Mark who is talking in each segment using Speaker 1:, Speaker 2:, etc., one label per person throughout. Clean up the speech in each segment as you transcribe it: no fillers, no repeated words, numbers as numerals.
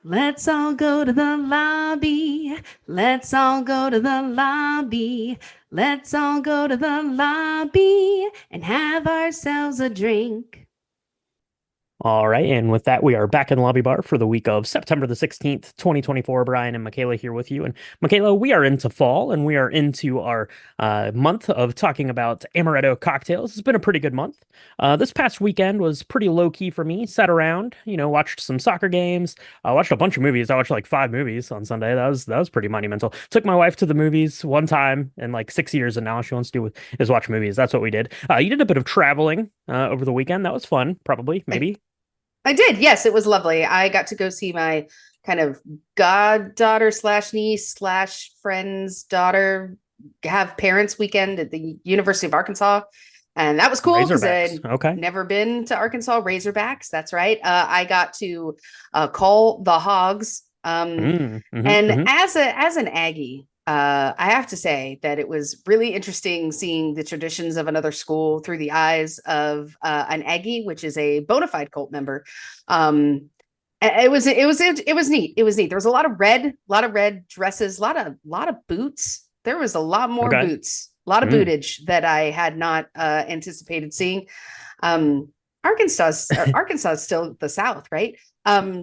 Speaker 1: Let's all go to the lobby. Let's all go to the lobby. Let's all go to the lobby and have ourselves a drink.
Speaker 2: All right, and with that, we are back in the lobby bar for the week of September the 16th, 2024. Brian and Michaela here with you. And Michaela, we are into fall and we are into our month of talking about amaretto cocktails. It's been a pretty good month. This past weekend was pretty low key for me. Sat around, watched some soccer games. I watched a bunch of movies. I watched like 5 movies on Sunday. That was pretty monumental. Took my wife to the movies one time in like 6 years, and now all she wants to do is watch movies. That's what we did. You did a bit of traveling over the weekend. That was fun, probably,
Speaker 1: I,
Speaker 2: maybe.
Speaker 1: I did. Yes, it was lovely. I got to go see my kind of goddaughter slash niece slash friend's daughter have parents weekend at the University of Arkansas. And that was cool because
Speaker 2: Razorbacks.
Speaker 1: I'd
Speaker 2: Okay.
Speaker 1: never been to Arkansas. Razorbacks. That's right. I got to call the Hogs. And
Speaker 2: Mm-hmm.
Speaker 1: as an Aggie, I have to say that it was really interesting seeing the traditions of another school through the eyes of an Aggie, which is a bona fide cult member. It was neat. It was neat. There was a lot of red dresses, a lot of boots. There was a lot more
Speaker 2: Okay.
Speaker 1: boots, a lot of
Speaker 2: Mm.
Speaker 1: bootage that I had not anticipated seeing. Um, Arkansas is still the South, right? But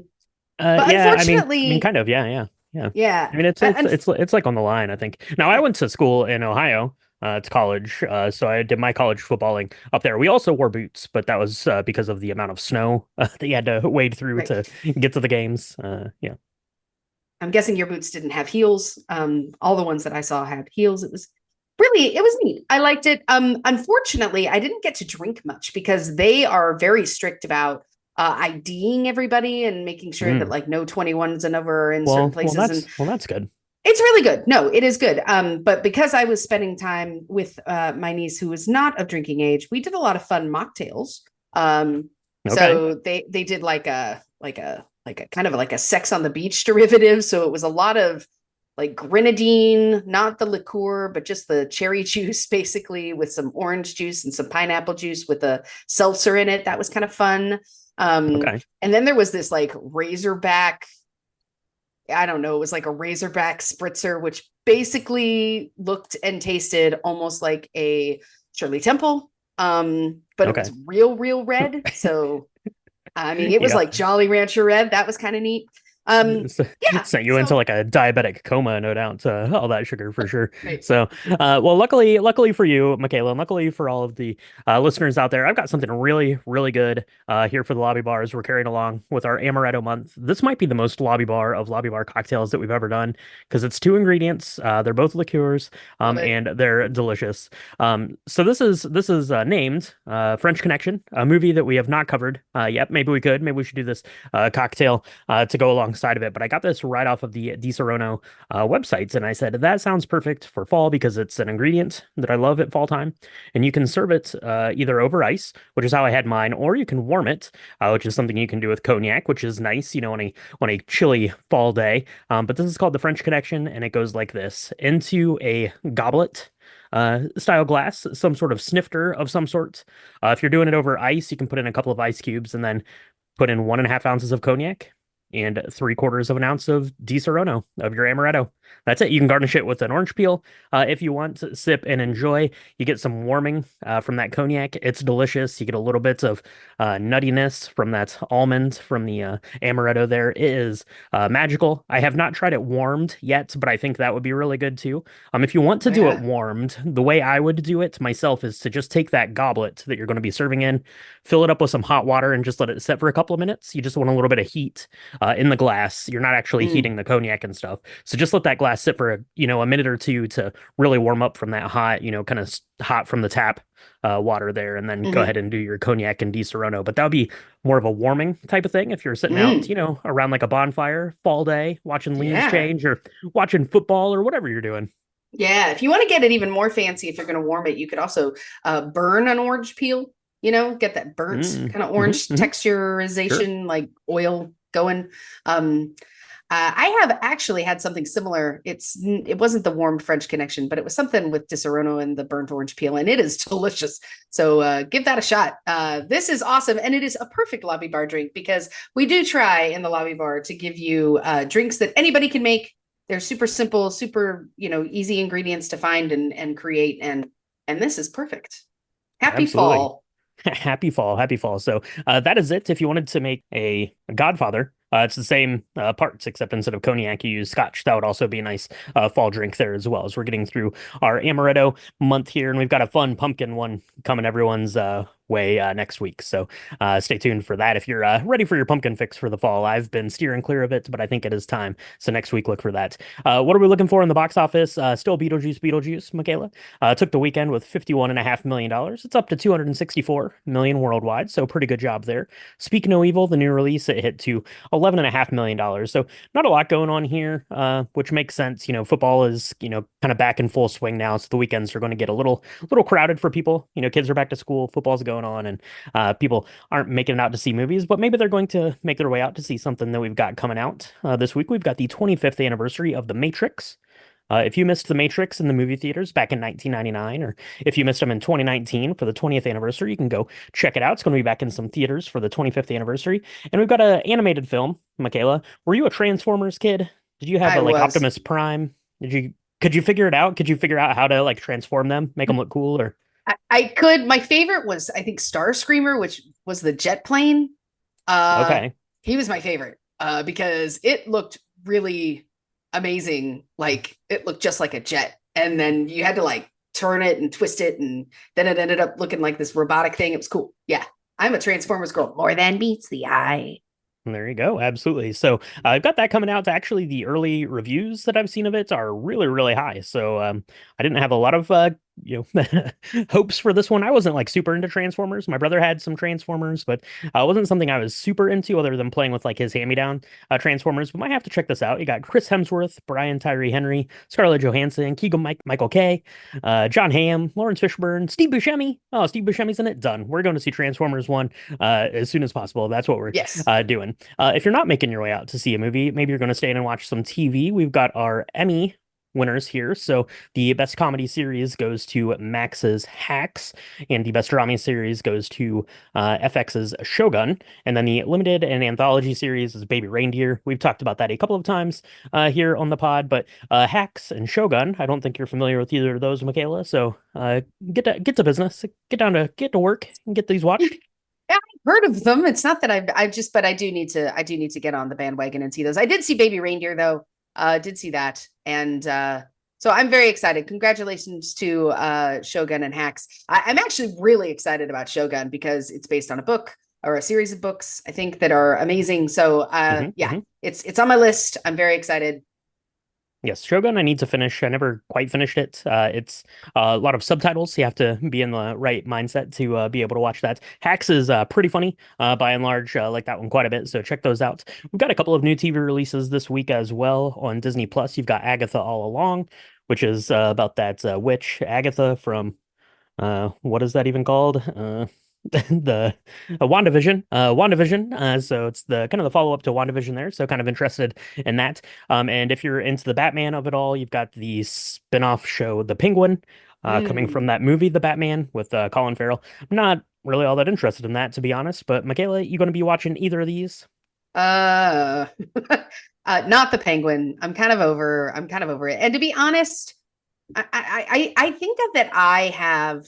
Speaker 2: Yeah, I mean,
Speaker 1: unfortunately,
Speaker 2: kind of, yeah, yeah.
Speaker 1: yeah.
Speaker 2: I mean, it's like on the line, I think. Now, I went to school in Ohio. It's college, so I did my college footballing up there. We also wore boots, but that was because of the amount of snow that you had to wade through
Speaker 1: Right.
Speaker 2: to get to the games. Yeah.
Speaker 1: I'm guessing your boots didn't have heels. All the ones that I saw had heels. It was neat. I liked it. Unfortunately, I didn't get to drink much because they are very strict about IDing everybody and making sure that
Speaker 2: Mm.
Speaker 1: like no 21s and over are in certain
Speaker 2: Well,
Speaker 1: places. And
Speaker 2: that's good.
Speaker 1: it's really good. No, it is good. But because I was spending time with my niece who was not of drinking age, we did a lot of fun mocktails. Um,
Speaker 2: Okay.
Speaker 1: so they did like a kind of like a sex on the beach derivative. So it was a lot of like grenadine, not the liqueur, but just the cherry juice, basically, with some orange juice and some pineapple juice with a seltzer in it. That was kind of fun.
Speaker 2: Okay.
Speaker 1: And then there was this like razorback, I don't know, it was like a razorback spritzer, which basically looked and tasted almost like a Shirley Temple. But it was
Speaker 2: Okay.
Speaker 1: real red. So I mean, it was
Speaker 2: Yeah.
Speaker 1: like Jolly Rancher red. That was kind of neat. Um,
Speaker 2: S-
Speaker 1: yeah.
Speaker 2: Sent you into
Speaker 1: So
Speaker 2: like a diabetic coma, no doubt. All that sugar for sure.
Speaker 1: right.
Speaker 2: So, well, luckily for you, Michaela, and luckily for all of the listeners out there, I've got something really good here for the lobby bars. We're carrying along with our amaretto month. This might be the most lobby bar cocktails that we've ever done because it's two ingredients. They're both liqueurs,
Speaker 1: Love it.
Speaker 2: and they're delicious. So this is named French Connection, a movie that we have not covered yet. Maybe we could. Maybe we should do this cocktail to go alongside of it. But I got this right off of the Di Serono websites, and I said that sounds perfect for fall because it's an ingredient that I love at fall time, and you can serve it either over ice, which is how I had mine, or you can warm it, which is something you can do with cognac, which is nice, on a chilly fall day. But this is called the French Connection, and it goes like this: into a goblet. Style glass, some sort of snifter of some sort. If you're doing it over ice, you can put in a couple of ice cubes and then put in 1.5 ounces of cognac and 3/4 of an ounce of Di Serono of your amaretto. That's it. You can garnish it with an orange peel if you want. Sip and enjoy. You get some warming from that cognac. It's delicious. You get a little bit of nuttiness from that almond from the amaretto there. It is magical. I have not tried it warmed yet, but I think that would be really good too. If you want to
Speaker 1: Oh
Speaker 2: do it
Speaker 1: yeah.
Speaker 2: warmed, the way I would do it myself is to just take that goblet that you're going to be serving in, fill it up with some hot water, and just let it sit for a couple of minutes. You just want a little bit of heat in the glass. You're not actually
Speaker 1: Mm,
Speaker 2: heating the cognac and stuff. So just let that glass sit for a minute or two to really warm up from that hot, kind of hot from the tap water there, and then go
Speaker 1: hmm
Speaker 2: ahead and do your cognac and Di Serono. But that would be more of a warming type of thing if you're sitting out,
Speaker 1: mm,
Speaker 2: around like a bonfire, fall day, watching leaves
Speaker 1: yeah.
Speaker 2: change or watching football or whatever you're doing.
Speaker 1: Yeah. If you want to get it even more fancy, if you're going to warm it, you could also burn an orange peel, get that burnt
Speaker 2: Mm,
Speaker 1: kind of
Speaker 2: hmm
Speaker 1: orange
Speaker 2: hmm Sure.
Speaker 1: texturization, like oil going. Um, I have actually had something similar. It wasn't the warmed French connection, but it was something with Disaronno and the burnt orange peel, and it is delicious. So give that a shot. This is awesome, and it is a perfect lobby bar drink because we do try in the lobby bar to give you drinks that anybody can make. They're super simple, super easy ingredients to find and create, and this is perfect. Happy
Speaker 2: Absolutely.
Speaker 1: fall.
Speaker 2: Happy fall, happy fall. So that is it. If you wanted to make a Godfather, it's the same parts, except instead of cognac, you use scotch. That would also be a nice fall drink there as well. As we're getting through our amaretto month here, and we've got a fun pumpkin one coming everyone's way next week. So stay tuned for that. If you're ready for your pumpkin fix for the fall, I've been steering clear of it, but I think it is time. So next week, look for that. What are we looking for in the box office? Still Beetlejuice, Michaela. Took the weekend with $51.5 million. It's up to 264 million worldwide, so pretty good job there. Speak No Evil, the new release, it hit to $11.5 million. So not a lot going on here, which makes sense. Football is, kind of back in full swing now, so the weekends are going to get a little crowded for people. Kids are back to school, football's going on, and people aren't making it out to see movies, but maybe they're going to make their way out to see something that we've got coming out this week. We've got the 25th anniversary of The Matrix. If you missed The Matrix in the movie theaters back in 1999, or if you missed them in 2019 for the 20th anniversary, you can go check it out. It's going to be back in some theaters for the 25th anniversary. And we've got an animated film. Michaela, were you a Transformers kid? Did you have
Speaker 1: I
Speaker 2: a like
Speaker 1: was.
Speaker 2: Optimus Prime? Could you figure it out? Could you figure out how to like transform them, make them look cool, or
Speaker 1: I could. My favorite was, I think, Starscreamer, which was the jet plane. Uh,
Speaker 2: okay?
Speaker 1: he was my favorite because it looked really amazing. Like it looked just like a jet, and then you had to like turn it and twist it, and then it ended up looking like this robotic thing. It was cool. Yeah, I'm a Transformers girl. More than meets the eye.
Speaker 2: There you go. Absolutely. So I've got that coming out. Actually, the early reviews that I've seen of it are really, really high. So I didn't have a lot of hopes for this one. I wasn't like super into Transformers. My brother had some Transformers, but it wasn't something I was super into other than playing with like his hand-me-down Transformers. But might have to check this out. You got Chris Hemsworth, Brian Tyree Henry, Scarlett Johansson, Michael Kay, John Hamm, Lawrence Fishburne, Steve Buscemi. Oh, Steve Buscemi's in it. Done. We're going to see Transformers 1 as soon as possible. That's what we're
Speaker 1: Yes.
Speaker 2: doing. If you're not making your way out to see a movie, maybe you're going to stay in and watch some TV. We've got our Emmy winners here. So the best comedy series goes to Max's Hacks, and the best drama series goes to FX's Shogun. And then the limited and anthology series is Baby Reindeer. We've talked about that a couple of times here on the pod, but Hacks and Shogun, I don't think you're familiar with either of those, Michaela. So get to business, get to work and get these watched.
Speaker 1: Yeah, I've heard of them. It's not that I've just, but I do need to get on the bandwagon and see those. I did see Baby Reindeer though. Did see that, and so I'm very excited. Congratulations to Shogun and Hacks. I'm actually really excited about Shogun because it's based on a book or a series of books, I think, that are amazing. So yeah,
Speaker 2: Mhm.
Speaker 1: it's on my list. I'm very excited.
Speaker 2: Yes, Shogun, I need to finish. I never quite finished it. It's a lot of subtitles. You have to be in the right mindset to be able to watch that. Hacks is pretty funny by and large. Like that one quite a bit. So check those out. We've got a couple of new TV releases this week as well on Disney Plus. You've got Agatha All Along, which is about that witch Agatha from what is that even called? The WandaVision. So it's the kind of the follow-up to WandaVision there. So kind of interested in that. And if you're into the Batman of it all, you've got the spin-off show, The Penguin, coming from
Speaker 1: Mm.
Speaker 2: that movie, The Batman, with Colin Farrell. I'm not really all that interested in that, to be honest. But Michaela, you going to be watching either of these?
Speaker 1: Uh, not the Penguin. I'm kind of over it. And to be honest, I think that I have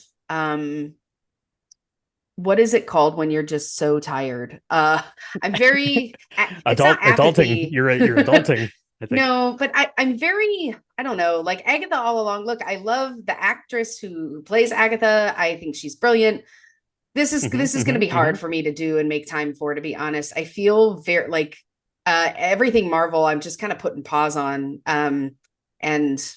Speaker 1: what is it called when you're just so tired? I'm very it's not
Speaker 2: Adulting.
Speaker 1: apathy.
Speaker 2: You're adulting, I think.
Speaker 1: No, but I'm very, I don't know, like Agatha all along. Look, I love the actress who plays Agatha. I think she's brilliant. This is going to be hard for me to do and make time for, to be honest. I feel very like everything Marvel, I'm just kind of putting pause on and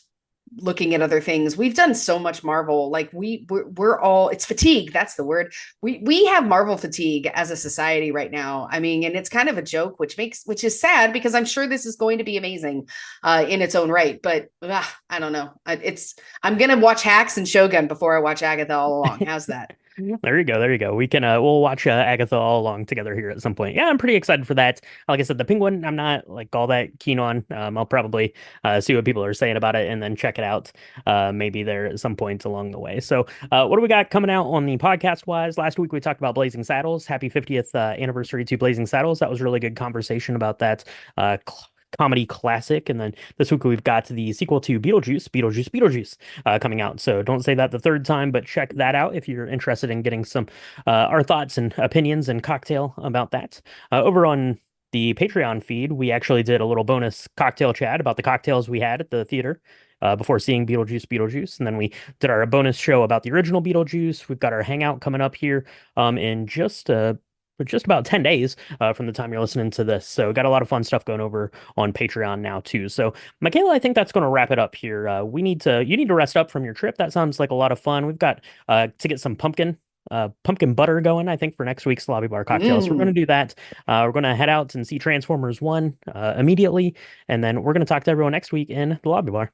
Speaker 1: looking at other things. We've done so much Marvel. Like we're all, it's fatigue. That's the word. We have Marvel fatigue as a society right now. I mean, and it's kind of a joke, which is sad because I'm sure this is going to be amazing in its own right. But I don't know. I'm gonna watch Hacks and Shogun before I watch Agatha all along. How's that?
Speaker 2: There you go. There you go. We can we'll watch Agatha all along together here at some point. Yeah, I'm pretty excited for that. Like I said, the Penguin, I'm not like all that keen on. I'll probably see what people are saying about it and then check it out maybe there at some point along the way. So, what do we got coming out on the podcast wise? Last week we talked about Blazing Saddles. Happy 50th anniversary to Blazing Saddles. That was a really good conversation about that. Comedy classic, and then this week we've got the sequel to Beetlejuice, coming out. So don't say that the third time, but check that out if you're interested in getting some our thoughts and opinions and cocktail about that. Over on the Patreon feed, we actually did a little bonus cocktail chat about the cocktails we had at the theater. Before seeing Beetlejuice, and then we did our bonus show about the original Beetlejuice. We've got our hangout coming up here in just about 10 days from the time you're listening to this. So got a lot of fun stuff going over on Patreon now too. So Michaela, I think that's going to wrap it up here. You need to rest up from your trip. That sounds like a lot of fun. We've got to get some pumpkin butter going, I think, for next week's lobby bar cocktails. So we're going
Speaker 1: Mm.
Speaker 2: to do that. We're going to head out and see Transformers 1 immediately. And then we're going to talk to everyone next week in the lobby bar.